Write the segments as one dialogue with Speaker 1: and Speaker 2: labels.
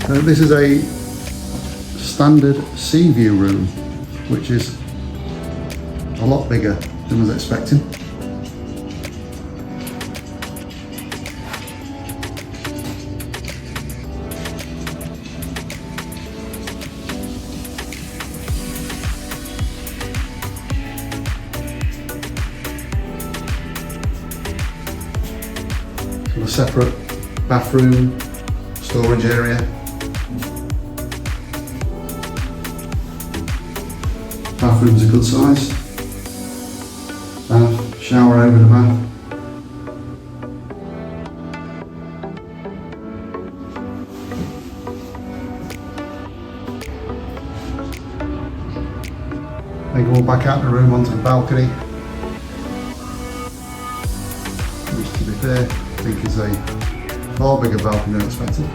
Speaker 1: This is a standard sea view room, which is a lot bigger than I was expecting. A separate bathroom, storage area. Bathroom's a good size. Bath, shower over the bath. Then go back out the room onto the balcony, which, to be fair, I think is a far bigger balcony than expected.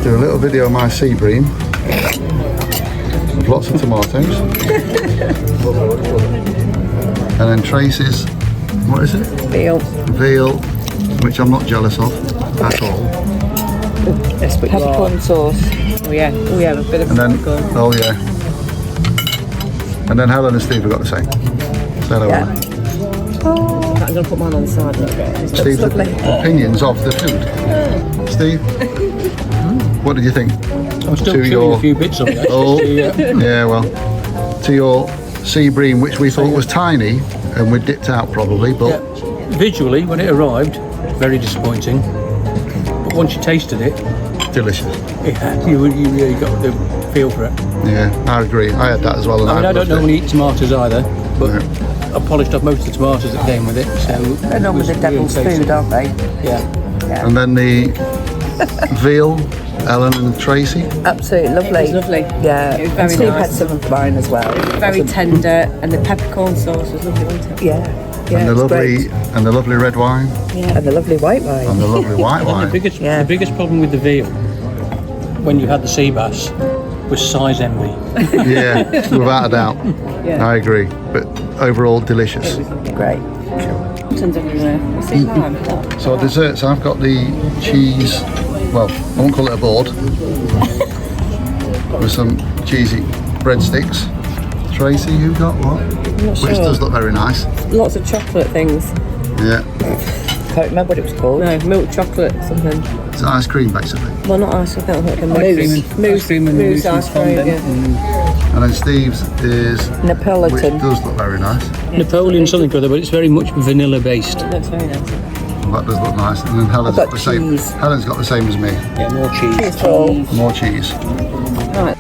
Speaker 1: do a little video of my sea bream with lots of tomatoes. And then Tracy's, what is it?
Speaker 2: Veal.
Speaker 1: Veal, which I'm not jealous of at all.
Speaker 2: Yes, but peppercorn sauce. Oh yeah, a bit of
Speaker 1: And then,
Speaker 2: peppercorn.
Speaker 1: oh yeah. And then Helen and Steve have got the same. Say hello, Helen.
Speaker 2: I'm going to put mine on the side a little bit.
Speaker 1: Steve's opinions of the food. Steve, what did you think?
Speaker 3: I'm still chewing a few bits of it.
Speaker 1: Oh, yeah, well, to your sea bream, which we thought was tiny, and we dipped out probably, but
Speaker 3: Visually, when it arrived, very disappointing. But once you tasted it,
Speaker 1: delicious.
Speaker 3: yeah, you really got the feel for it.
Speaker 1: Yeah, I agree. I had that as well. And
Speaker 3: I mean, I don't normally eat tomatoes either, but
Speaker 1: Yeah.
Speaker 3: I polished off most of the tomatoes that came with it. So
Speaker 2: They're normally the devil's food, aren't they?
Speaker 3: Yeah.
Speaker 1: And then the veal, Ellen and Tracy.
Speaker 2: Absolutely lovely.
Speaker 4: It was lovely.
Speaker 2: Yeah.
Speaker 4: It was
Speaker 2: And
Speaker 4: very
Speaker 2: Steve
Speaker 4: nice.
Speaker 2: had some of mine as well.
Speaker 4: Very tender, and the peppercorn sauce was lovely, wasn't it?
Speaker 2: Yeah. Yeah,
Speaker 1: And the
Speaker 2: it's
Speaker 1: lovely
Speaker 2: great.
Speaker 1: and the lovely red wine
Speaker 2: And the lovely white wine.
Speaker 1: and the lovely white
Speaker 3: The
Speaker 1: wine.
Speaker 3: biggest,
Speaker 2: Yeah.
Speaker 3: the biggest problem with the veal, when you had the sea bass, was size envy.
Speaker 1: Yeah, without a doubt.
Speaker 4: Yeah.
Speaker 1: I agree. But overall, delicious.
Speaker 2: Great.
Speaker 4: Buttons everywhere. What's it lime?
Speaker 1: So desserts, I've got the cheese. Well, I won't call it a board. With some cheesy breadsticks. Tracy, you got what?
Speaker 2: I'm not
Speaker 1: Which
Speaker 2: sure.
Speaker 1: does look very nice.
Speaker 4: Lots of chocolate things.
Speaker 1: Yeah,
Speaker 2: Can't remember what it was called.
Speaker 4: No, milk chocolate something.
Speaker 1: it's ice cream basically.
Speaker 4: Well, not ice, I think it was like a
Speaker 3: Ice cream and
Speaker 4: mousse
Speaker 3: mousse
Speaker 4: ice cream,
Speaker 3: fondant
Speaker 4: yeah.
Speaker 1: And then Steve's is, which
Speaker 2: Napolitan.
Speaker 1: does look very nice.
Speaker 3: Napoleon something or other, but it's very much vanilla based.
Speaker 4: That's very nice.
Speaker 1: Well, that does look nice. And then Helen's
Speaker 2: I've got
Speaker 1: got the same.
Speaker 2: cheese.
Speaker 1: Helen's got the same as me.
Speaker 3: Yeah, more cheese.
Speaker 2: Beautiful.
Speaker 1: More cheese.
Speaker 4: Right.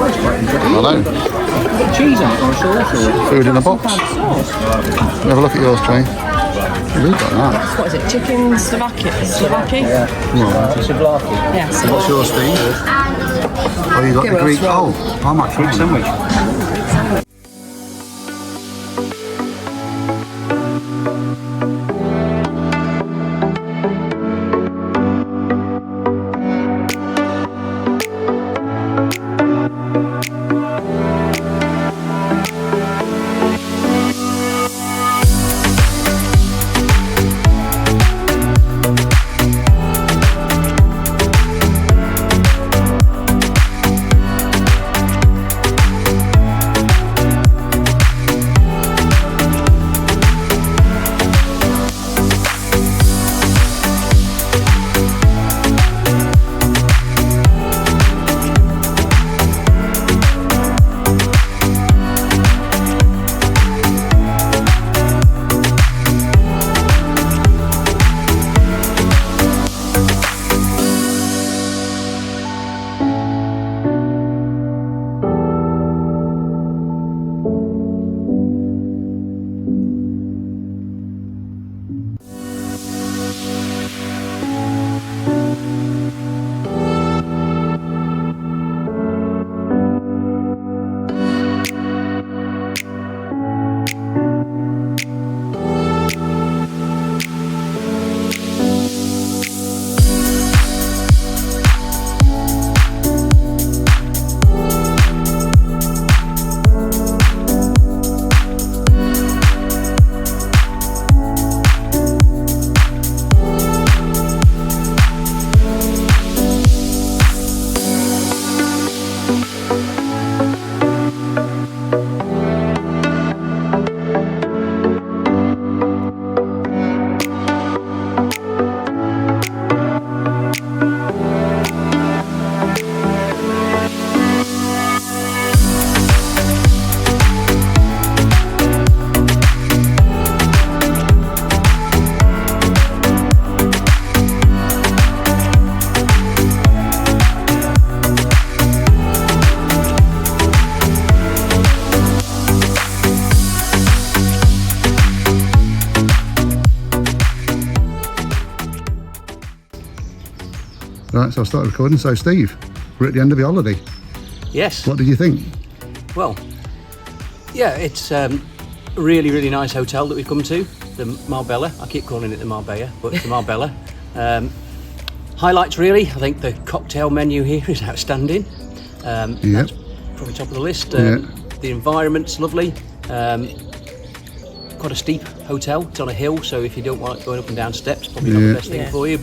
Speaker 1: Hello.
Speaker 3: Cheese on it or a sauce or
Speaker 1: Food in a box. Have a look at yours, Trey. You've got that.
Speaker 4: What is it? Chicken Slovakia?
Speaker 1: Yeah.
Speaker 3: it's a blocky.
Speaker 4: Yes.
Speaker 1: What's yours, Steve? Oh, you got the Greek. Oh, I might try
Speaker 3: Greek
Speaker 1: that.
Speaker 3: sandwich.
Speaker 1: Right, so I started recording. So Steve, we're at the end of the holiday.
Speaker 3: Yes.
Speaker 1: What did you think?
Speaker 3: Well, yeah, it's a really, really nice hotel that we've come to, the Marbella. I keep calling it the Marbella, but it's the Marbella. Highlights, really, I think the cocktail menu here is outstanding. That's probably top of the list. The environment's lovely. Quite a steep hotel. It's on a hill, so if you don't like going up and down steps, probably not the best thing for you.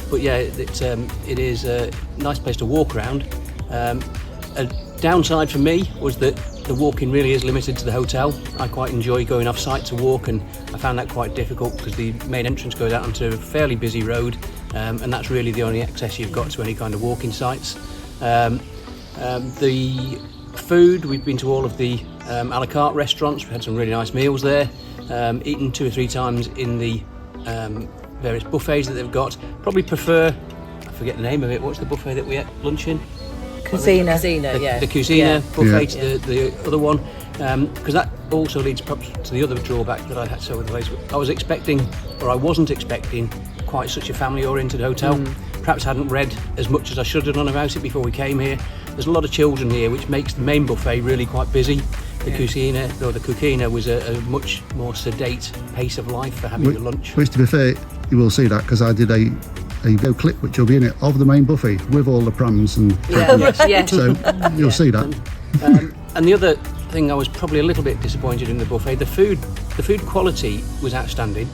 Speaker 3: But yeah, it is a nice place to walk around. A downside for me was that the walking really is limited to the hotel. I quite enjoy going off site to walk, and I found that quite difficult because the main entrance goes out onto a fairly busy road, and that's really the only access you've got to any kind of walking sites. The food, we've been to all of the a la carte restaurants. We had some really nice meals there. Eaten 2 or 3 times in the various buffets that they've got. Probably prefer, I forget the name of it, what's the buffet that we ate lunch in?
Speaker 4: Cuisina,
Speaker 3: The Cuisina buffet to the other one, because that also leads perhaps to the other drawback that I had to with the place. I was expecting, or I wasn't expecting, quite such a family-oriented hotel. Perhaps I hadn't read as much as I should have done about it before we came here. There's a lot of children here, which makes the main buffet really quite busy. The Cucina was a much more sedate pace of life for having your lunch.
Speaker 1: Which, to be fair, you will see that because I did a video clip which will be in it of the main buffet with all the prams and so you'll see that.
Speaker 3: And the other thing, I was probably a little bit disappointed in the buffet. The food quality was outstanding.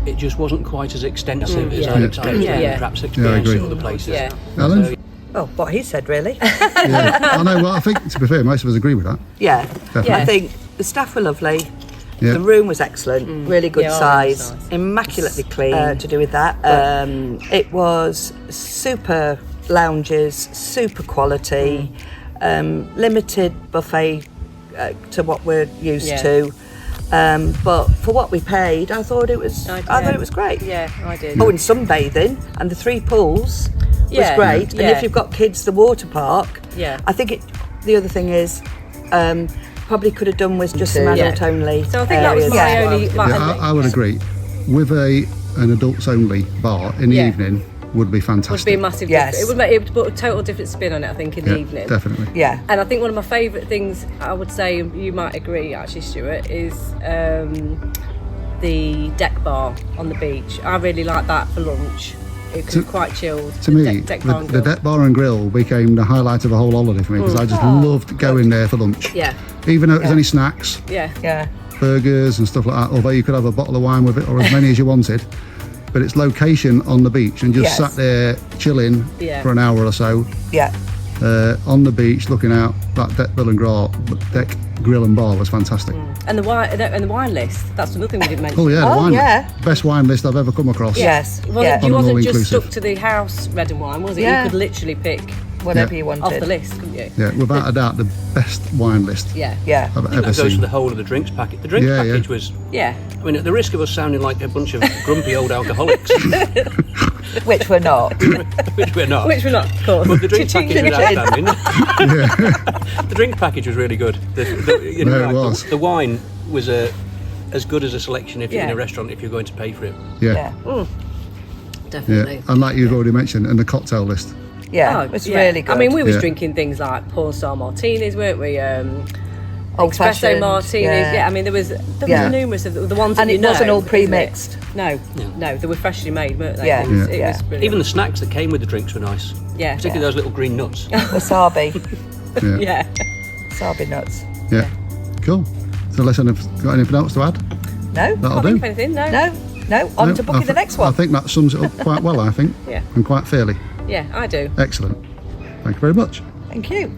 Speaker 3: It just wasn't quite as extensive as I'd expected, perhaps experienced at other places.
Speaker 1: Alan?
Speaker 3: So,
Speaker 5: Oh, what he said, really.
Speaker 1: I know. Well, I think, to be fair, most of us agree with that.
Speaker 5: Yeah.
Speaker 1: Definitely.
Speaker 5: I think the staff were lovely.
Speaker 1: Yeah.
Speaker 5: The room was excellent, really good size,
Speaker 4: nice.
Speaker 5: immaculately clean to do with that. It was super lounges, super quality, limited buffet to what we're used to. But for what we paid, I thought it was great.
Speaker 4: Yeah, I did.
Speaker 5: Oh, and sunbathing and the 3 pools was great. And if you've got kids, the water park.
Speaker 4: Yeah.
Speaker 5: I think the other thing is probably could have done with just some adult only.
Speaker 4: So I think that was my only.
Speaker 1: I would agree. With an adults only bar in the evening would be fantastic.
Speaker 4: Would be a massive difference. It would put a total different spin on it, I think, in the evening.
Speaker 1: Definitely.
Speaker 5: Yeah.
Speaker 4: And I think one of my favourite things, I would say, you might agree actually, Stuart, is the deck bar on the beach. I really like that for lunch. It was quite chilled.
Speaker 1: To me, the deck bar and grill became the highlight of the whole holiday for me because I just loved going there for lunch.
Speaker 4: Yeah.
Speaker 1: Even though it was only snacks, burgers and stuff like that, although you could have a bottle of wine with it or as many as you wanted. But it's location on the beach and just sat there chilling for an hour or so on the beach looking out. That deck grill and bar was fantastic.
Speaker 4: And the wine list, that's another thing we didn't mention.
Speaker 1: Oh yeah, the wine list. Best wine list I've ever come across.
Speaker 5: Yes.
Speaker 4: You wasn't just
Speaker 1: all-inclusive.
Speaker 4: stuck to the house red and wine, was it?
Speaker 5: Yeah.
Speaker 4: You could literally pick
Speaker 5: Whatever you wanted.
Speaker 4: off the list, couldn't you?
Speaker 1: Yeah, without a doubt, the best wine list
Speaker 5: Yeah.
Speaker 1: I've
Speaker 3: that
Speaker 1: ever
Speaker 3: goes for
Speaker 1: seen.
Speaker 3: the whole of the drinks package. The drinks package was,
Speaker 4: Yeah.
Speaker 3: I mean, at the risk of us sounding like a bunch of grumpy old alcoholics,
Speaker 5: Which we're not.
Speaker 3: which we're not.
Speaker 4: Which we're not, of course.
Speaker 3: But the drink package was outstanding. The drink package was really good.
Speaker 1: It was.
Speaker 3: The wine was as good as a selection if you're in a restaurant if you're going to pay for it.
Speaker 1: Yeah.
Speaker 4: Definitely.
Speaker 1: And like you've already mentioned, and the cocktail list.
Speaker 5: Yeah, it was really good.
Speaker 4: I mean, we was
Speaker 1: Yeah.
Speaker 4: drinking things like porn star martinis, weren't we?
Speaker 5: Old
Speaker 4: Espresso
Speaker 5: fashioned,
Speaker 4: martinis.
Speaker 5: yeah.
Speaker 4: I mean, there was numerous of the ones
Speaker 5: And
Speaker 4: that
Speaker 5: it wasn't all pre-mixed.
Speaker 4: No, they were freshly made, weren't they?
Speaker 5: Yeah.
Speaker 4: It was
Speaker 5: Yeah.
Speaker 4: brilliant.
Speaker 3: Even the snacks that came with the drinks were nice.
Speaker 4: Yeah.
Speaker 3: Particularly those little green nuts.
Speaker 5: Wasabi.
Speaker 4: Yeah.
Speaker 5: Wasabi nuts.
Speaker 1: Yeah. Cool. So unless you've got anything else to add,
Speaker 5: No?
Speaker 1: that'll
Speaker 4: Can't think of
Speaker 1: do.
Speaker 4: anything, no.
Speaker 5: No. On to booking the next
Speaker 1: I
Speaker 5: one.
Speaker 1: think that sums it up quite well, I think.
Speaker 4: Yeah.
Speaker 1: And quite fairly.
Speaker 4: Yeah, I do.
Speaker 1: Excellent. Thank you very much.
Speaker 5: Thank you.